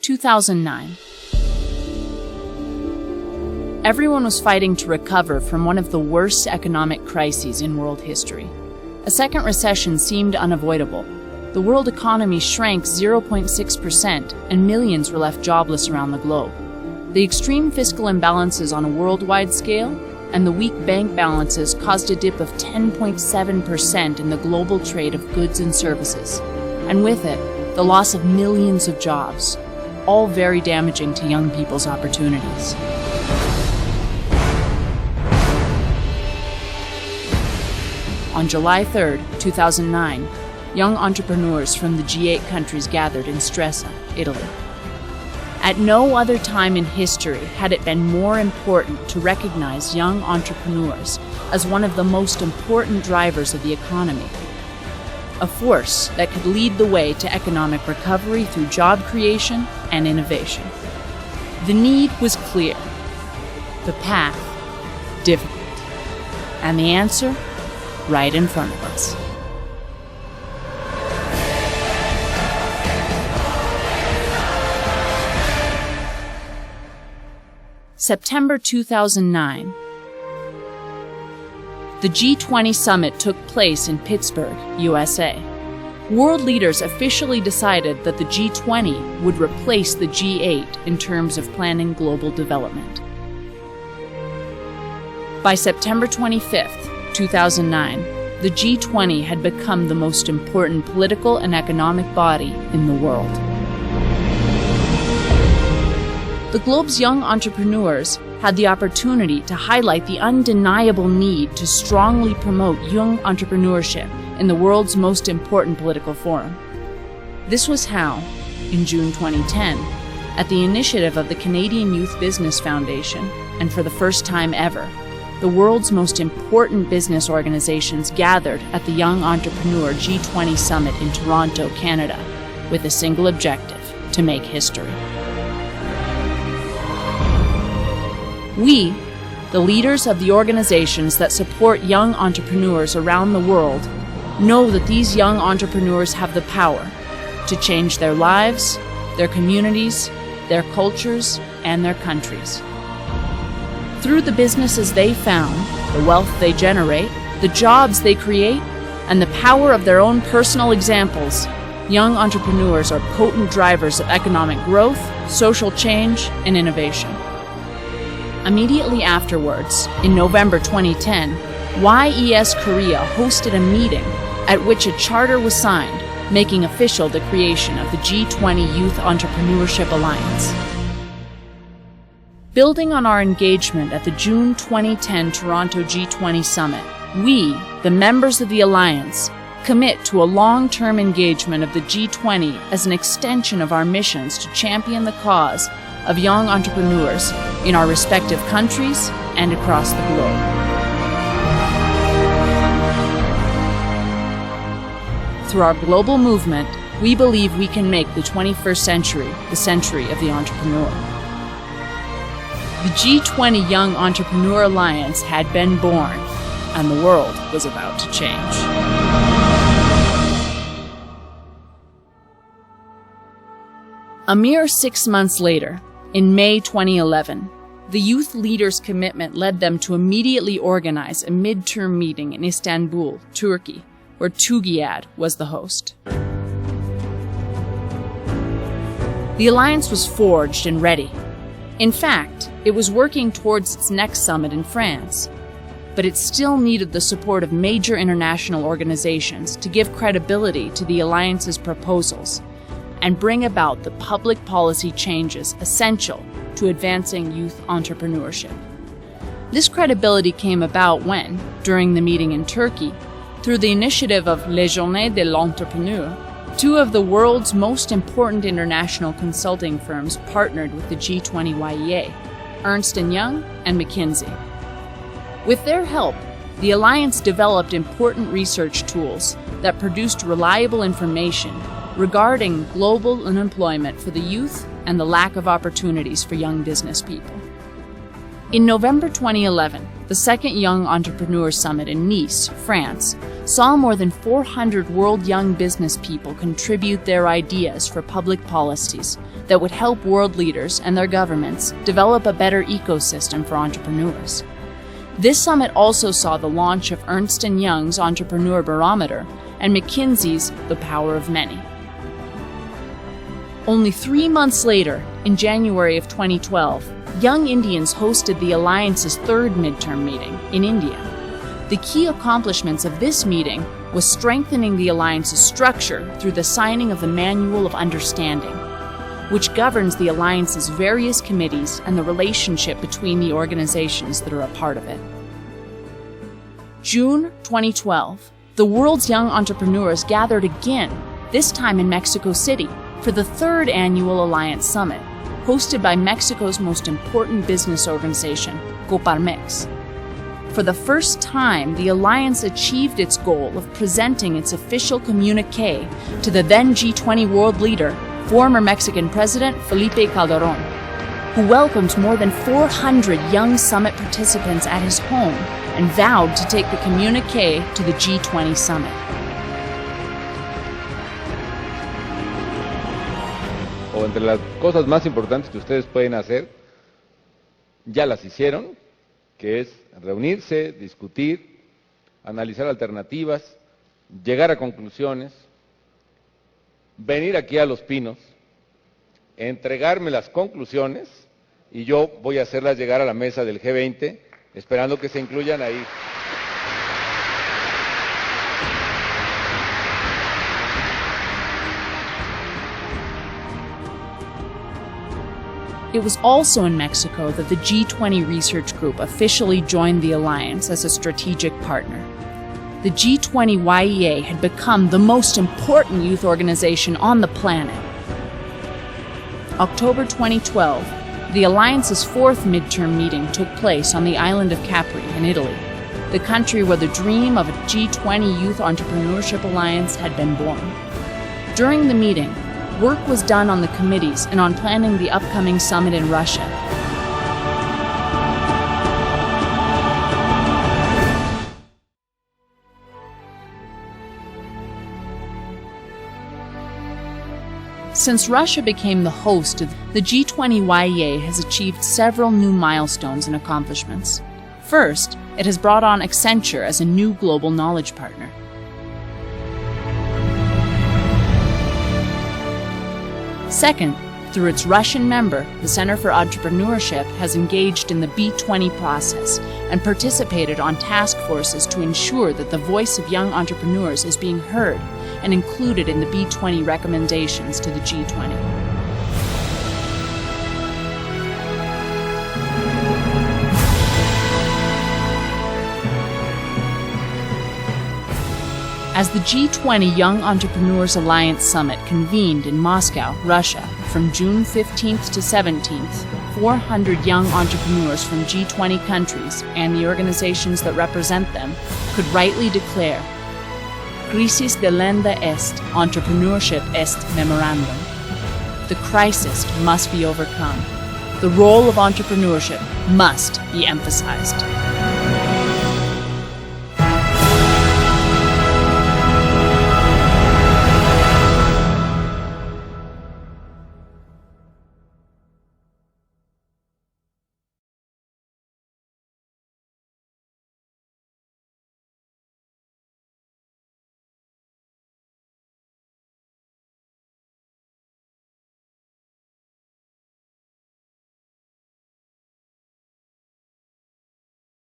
2009. Everyone was fighting to recover from one of the worst economic crises in world history. A second recession seemed unavoidable. The world economy shrank 0.6%, and millions were left jobless around the globe. The extreme fiscal imbalances on a worldwide scale and the weak bank balances caused a dip of 10.7% in the global trade of goods and services, and with it, the loss of millions of jobs, all very damaging to young people's opportunities. On July 3, 2009, young entrepreneurs from the G8 countries gathered in Stresa, Italy. At no other time in history had it been more important to recognize young entrepreneurs as one of the most important drivers of the economy, a force that could lead the way to economic recovery through job creation and innovation. The need was clear, the path difficult, and the answer right in front of us. September 2009. The G20 summit took place in Pittsburgh, USA. World leaders officially decided that the G20 would replace the G8 in terms of planning global development. By September 25th, 2009, the G20 had become the most important political and economic body in the world. The globe's young entrepreneurs had the opportunity to highlight the undeniable need to strongly promote young entrepreneurship in the world's most important political forum. This was how, in June 2010, at the initiative of the Canadian Youth Business Foundation, and for the first time ever, the world's most important business organizations gathered at the Young Entrepreneur G20 Summit in Toronto, Canada, with a single objective: to make history. We, the leaders of the organizations that support young entrepreneurs around the world, know that these young entrepreneurs have the power to change their lives, their communities, their cultures, and their countries. Through the businesses they found, the wealth they generate, the jobs they create, and the power of their own personal examples, young entrepreneurs are potent drivers of economic growth, social change, and innovation. Immediately afterwards, in November 2010, YES Korea hosted a meeting at which a charter was signed, making official the creation of the G20 Youth Entrepreneurship Alliance. Building on our engagement at the June 2010 Toronto G20 Summit, we, the members of the Alliance, commit to a long-term engagement of the G20 as an extension of our missions to champion the cause of young entrepreneurs in our respective countries and across the globe. Through our global movement, we believe we can make the 21st century the century of the entrepreneur. The G20 Young Entrepreneur Alliance had been born, and the world was about to change. A mere 6 months later, in May 2011, the youth leaders' commitment led them to immediately organize a midterm meeting in Istanbul, Turkey, where TÜGİAD was the host. The alliance was forged and ready. In fact, it was working towards its next summit in France, but it still needed the support of major international organizations to give credibility to the alliance's proposals and bring about the public policy changes essential to advancing youth entrepreneurship. This credibility came about when, during the meeting in Turkey, through the initiative of Les Journées de l'Entrepreneur, two of the world's most important international consulting firms partnered with the G20 YEA, Ernst & Young and McKinsey. With their help, the Alliance developed important research tools that produced reliable information regarding global unemployment for the youth and the lack of opportunities for young business people. In November 2011, The second Young Entrepreneur Summit in Nice, France, saw more than 400 world young business people contribute their ideas for public policies that would help world leaders and their governments develop a better ecosystem for entrepreneurs. This summit also saw the launch of Ernst & Young's Entrepreneur Barometer and McKinsey's The Power of Many. Only 3 months later, in January of 2012, Young Indians hosted the Alliance's third midterm meeting in India. The key accomplishments of this meeting was strengthening the Alliance's structure through the signing of the Manual of Understanding, which governs the Alliance's various committees and the relationship between the organizations that are a part of it. June 2012, the world's young entrepreneurs gathered again, this time in Mexico City, for the third annual Alliance Summit, hosted by Mexico's most important business organization, Coparmex. For the first time, the Alliance achieved its goal of presenting its official communiqué to the then G20 world leader, former Mexican President Felipe Calderón, who welcomed more than 400 young summit participants at his home and vowed to take the communiqué to the G20 summit. O entre las cosas más importantes que ustedes pueden hacer, ya las hicieron, que es reunirse, discutir, analizar alternativas, llegar a conclusiones, venir aquí a Los Pinos, entregarme las conclusiones y yo voy a hacerlas llegar a la mesa del G20, esperando que se incluyan ahí. It was also in Mexico that the G20 research group officially joined the Alliance as a strategic partner. The G20 YEA had become the most important youth organization on the planet. October 2012, the Alliance's fourth midterm meeting took place on the island of Capri in Italy, the country where the dream of a G20 Youth Entrepreneurship Alliance had been born. During the meeting, work was done on the committees and on planning the upcoming summit in Russia. Since Russia became the host of the G20 YEA has achieved several new milestones and accomplishments. First, it has brought on Accenture as a new global knowledge partner. Second, through its Russian member, the Center for Entrepreneurship has engaged in the B20 process and participated on task forces to ensure that the voice of young entrepreneurs is being heard and included in the B20 recommendations to the G20. As the G20 Young Entrepreneurs Alliance Summit convened in Moscow, Russia, from June 15th to 17th, 400 young entrepreneurs from G20 countries and the organizations that represent them could rightly declare, Crisis delenda est, entrepreneurship est memorandum. The crisis must be overcome. The role of entrepreneurship must be emphasized.